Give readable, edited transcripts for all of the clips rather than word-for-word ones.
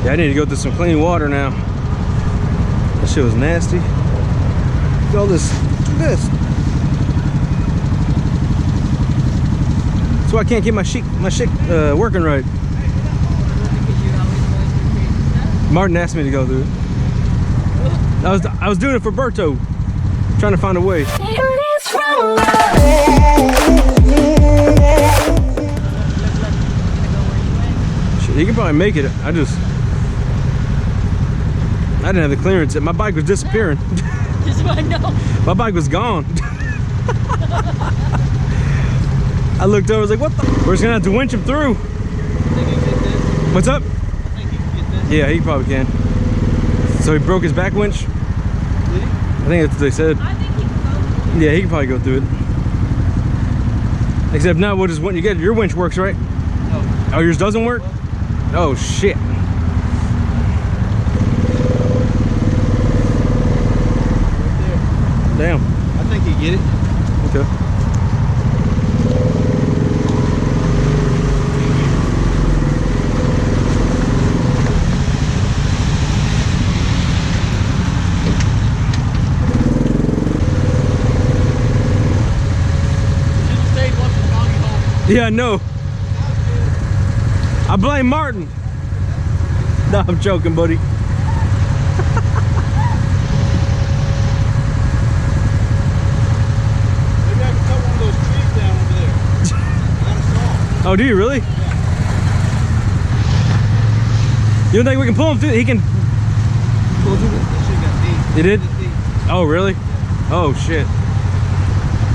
Yeah, I need to go through some clean water now. That shit was nasty. Look at all this. Look at this. That's why I can't get my shit working right. Martin asked me to go through it. I was doing it for Berto, trying to find a way. Shit, he can probably make it. I didn't have the clearance. My bike was disappearing. Just so I know. My bike was gone. I looked over, I was like, what the? We're just gonna have to winch him through. Think you can get this? What's up? I think you can get this. Yeah, he probably can. So he broke his back winch? Did he? I think that's what they said. I think he can go. Yeah, he can probably go through it. Except now, we'll just, when you get your winch works, right? No. Oh, yours doesn't work? Oh, shit. Right there. Damn. I think you get it. Okay. Yeah, no. I blame Martin. No, I'm joking, buddy. Maybe I can cut one of those trees down over there. I got a saw. Oh, do you really? Yeah. You don't think we can pull him through? He can pull through This shit got deep. He did? It's deep. Oh, really? Oh, shit.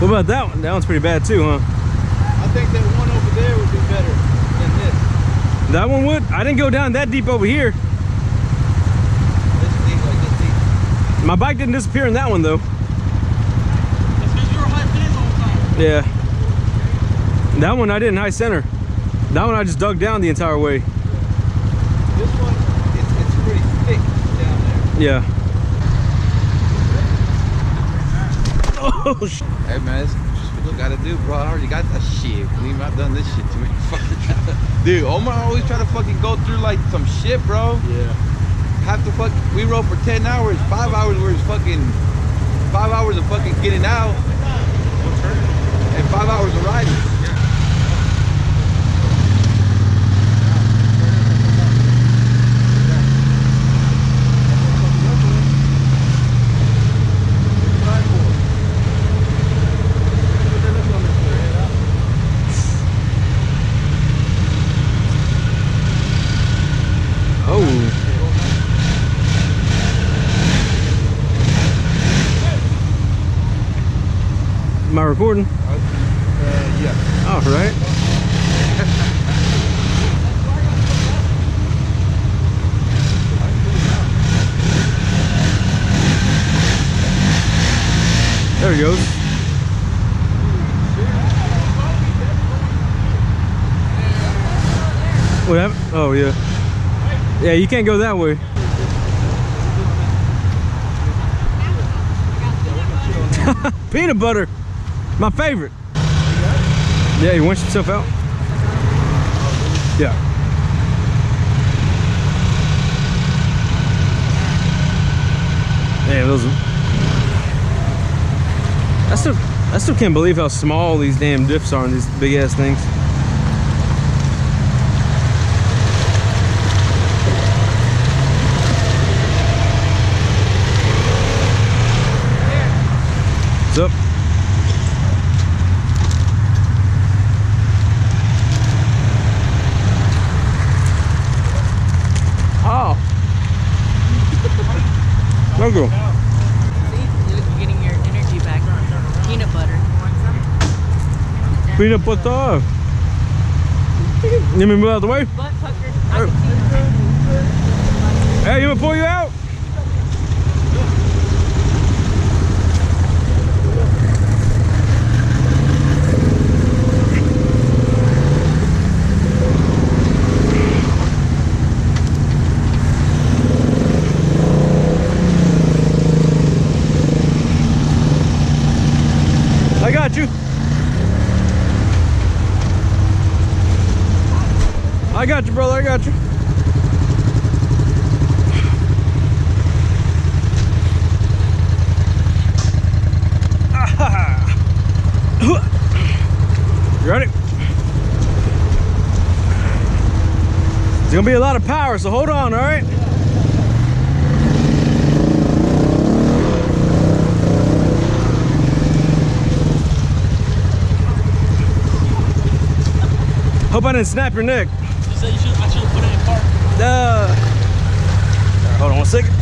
What about that one? That one's pretty bad too, huh? I think that one over there would be better than this. That one would? I didn't go down that deep over here. This deep, like this deep. My bike didn't disappear in that one, though. That's because you were high fence all the time. Yeah. That one I didn't high center. That one I just dug down the entire way. This one, it's pretty thick down there. Yeah. Oh, shit. Hey man, it's just what you gotta do, bro. I already got that shit. I've done this shit to me. Dude, Omar always try to fucking go through like some shit, bro. Yeah. Have to we rode for 10 hours, 5 hours where it's fucking 5 hours of fucking getting out and 5 hours of riding. Am I recording? Yeah. All right. There he goes. What happened? Oh, yeah. Yeah, you can't go that way. Peanut butter. My favorite. Yeah, he wants himself out. Yeah. Damn, those. I still can't believe how small these damn diffs are on these big ass things. What's up? Oh. Logo. See, you're getting your energy back. Peanut butter. Peanut butter. Let me move out of the way. Butt pucker. I can see Hey, you want to pull you out? I got you. I got you, brother. I got you. You ready? It's gonna be a lot of power, so hold on, all right? Hope I didn't snap your neck. You said I should have put it in park. Hold on 1 second.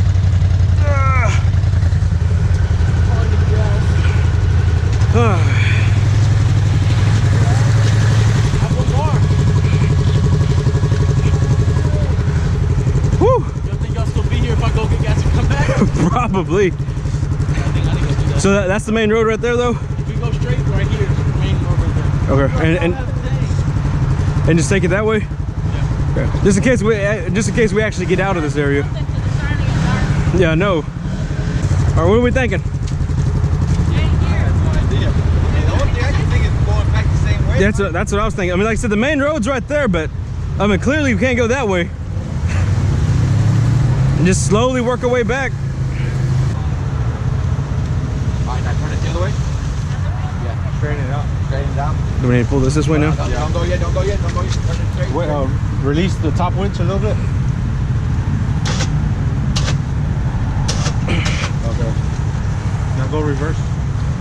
Whew. You think I'll still be here if I go get gas and come back? Probably. I think I need to do that. So that's the main road right there, though. If we go straight right here, it's the main road right there. Okay, and just take it that way. Yeah. Okay. Just in case we actually get out of this area. Yeah, no. All right, what are we thinking? That's what I was thinking. I mean, like I said, the main road's right there, but I mean, clearly we can't go that way. And just slowly work our way back. Alright, now turn it the other way. Yeah, straighten it out. Straighten it down. Do we need to pull this way now? Don't go yet, don't go yet, don't go yet. Turn it straight. Wait, release the top winch a little bit. Okay. Now go reverse.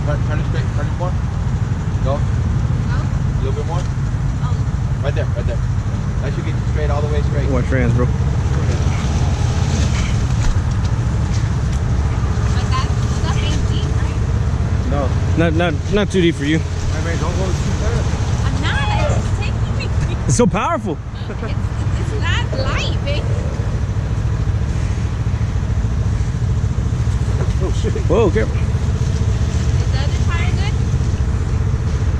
Turn it straight, turn it more. Go. A little bit more. Right there, right there. That should get you straight, all the way straight. Watch your hands, bro. No. Not too deep for you. I mean, don't go too fast. I'm not. It's taking me. It's so powerful. It's not light, baby. Oh shit. Whoa, careful. Is the other tire good?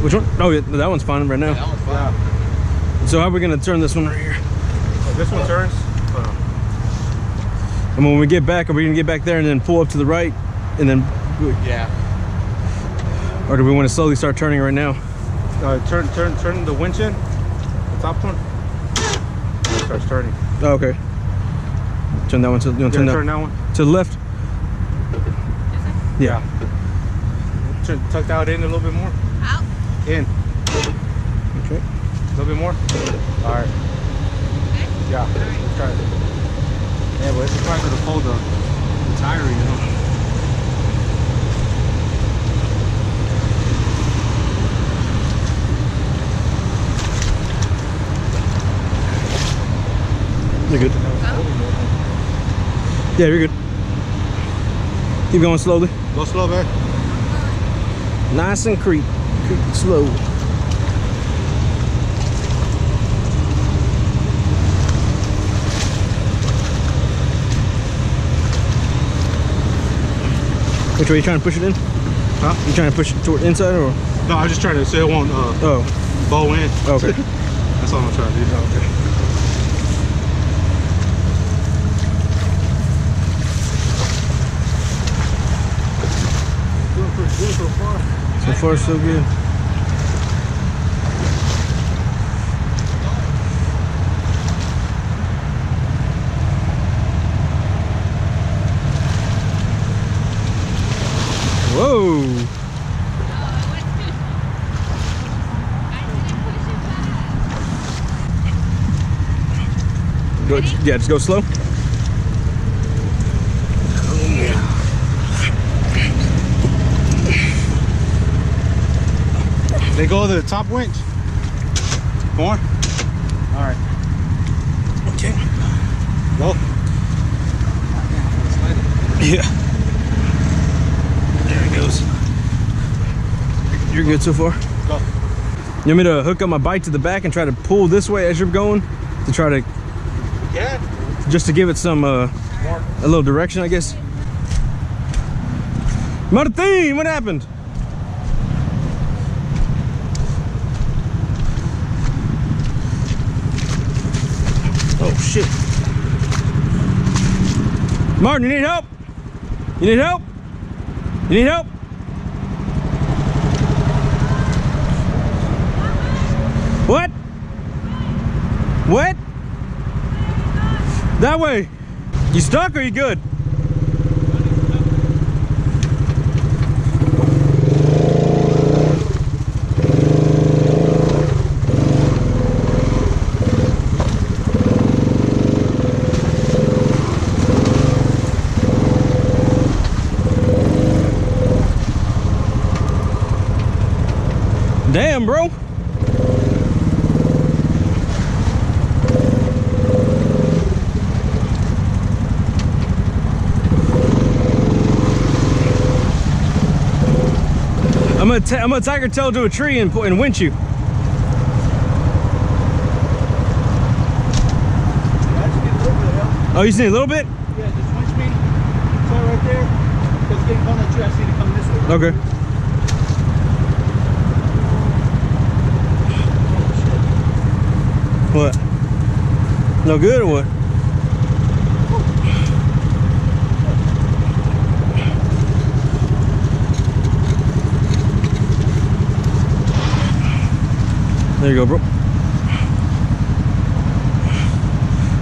Which one? Oh, yeah, that one's fine right now. That one's fine. Yeah. So how are we gonna turn this one right here? This one turns. And when we get back, are we gonna get back there and then pull up to the right, and then? Yeah. Or do we want to slowly start turning right now? Turn the winch in. The top one. It starts turning. Oh, okay. Turn that one to. You want to Turn that one. to the left? Yeah. Tuck that in a little bit more. Out. In. Okay. A little bit more. All right. Okay. Yeah. Let's try it. Yeah, but it's trying to pull the tire, you know. You're good. Yeah, you're good. Keep going slowly. Go slow, man. Nice and creep slow. Which way are you trying to push it in? Huh? You trying to push it toward inside or? No, I'm just trying to say it won't bow in. Okay. That's all I'm trying to do. Okay. Doing pretty good so far. So far, so good. Whoa! Go, yeah, just go slow. They go to the top winch. More. All right. Okay. Go. Yeah. There it goes. You're good so far? Go. You want me to hook up my bike to the back and try to pull this way as you're going? To try to, Yeah. just to give it some, a little direction, I guess. Martin, what happened? Oh shit. Martin, you need help? You need help? You need help? What? What? That way. You stuck or you good? Damn, bro. I'm gonna tiger tail to a tree and winch you. Oh, you see a little bit? Yeah, just winch me. It's all right there. Because getting on that tree, I see it coming this way. Right? Okay. What? No good or what? There you go, bro.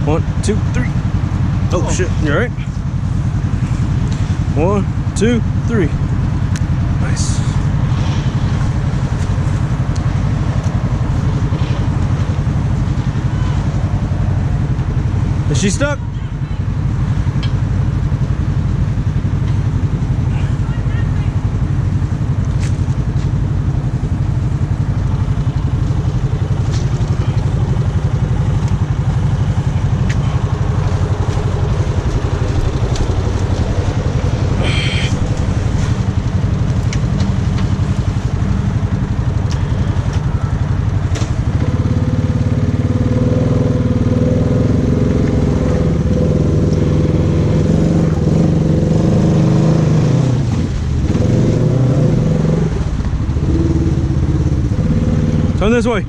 1, 2, 3. Oh shit, you alright? 1, 2, 3. Nice. Is she stuck? Turn this way.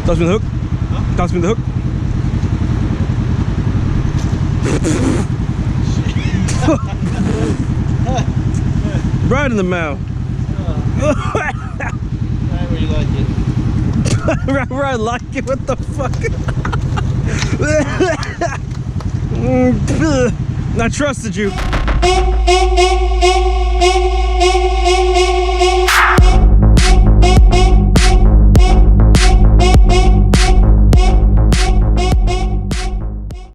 Toss me the hook. Huh? Toss me the hook. Right in the mouth. Right where you like it. Right where I like it. What the fuck? I trusted you.